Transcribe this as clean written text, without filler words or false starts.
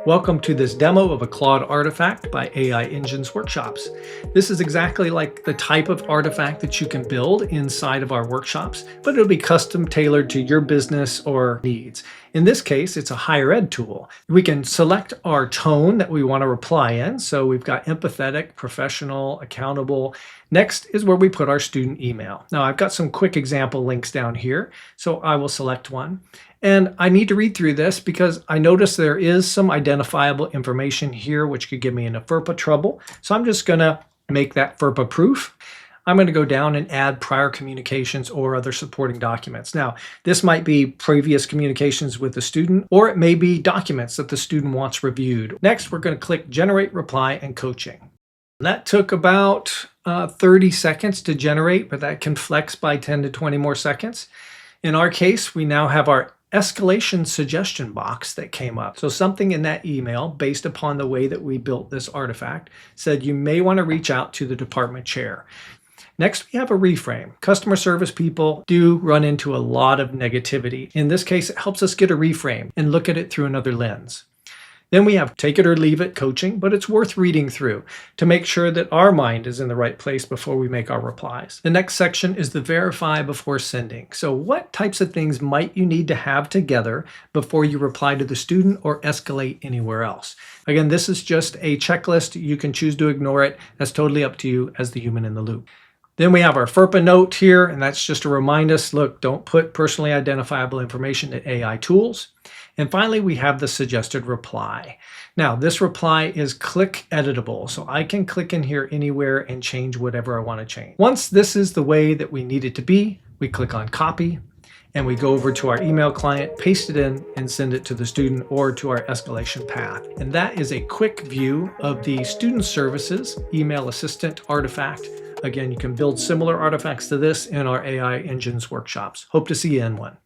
Welcome to this demo of a Claude artifact by AI Engines Workshops. This is exactly like the type of artifact that you can build inside of our workshops, but it'll be custom tailored to your business or needs. In this case, it's a higher ed tool. We can select our tone that we want to reply in. So we've got empathetic, professional, accountable. Next is where we put our student email. Now I've got some quick example links down here, so I will select one. And I need to read through this because I notice there is some identifiable information here which could give me an FERPA trouble. So I'm just going to make that FERPA proof. I'm going to go down and add prior communications or other supporting documents. Now, this might be previous communications with the student, or it may be documents that the student wants reviewed. Next, we're going to click Generate Reply and Coaching. That took about 30 seconds to generate, but that can flex by 10 to 20 more seconds. In our case, we now have our escalation suggestion box that came up. So something in that email, based upon the way that we built this artifact, said you may want to reach out to the department chair. Next, we have a reframe. Customer service people do run into a lot of negativity. In this case, it helps us get a reframe and look at it through another lens. Then we have take it or leave it coaching, but it's worth reading through to make sure that our mind is in the right place before we make our replies. The next section is the verify before sending. So what types of things might you need to have together before you reply to the student or escalate anywhere else? Again, this is just a checklist. You can choose to ignore it. That's totally up to you as the human in the loop. Then we have our FERPA note here, and that's just to remind us, look, don't put personally identifiable information in AI tools. And finally, we have the suggested reply. Now, this reply is click editable, so I can click in here anywhere and change whatever I want to change. Once this is the way that we need it to be, we click on copy, and we go over to our email client, paste it in, and send it to the student or to our escalation path. And that is a quick view of the Student Services Email Assistant artifact. Again, you can build similar artifacts to this in our AI Engines workshops. Hope to see you in one.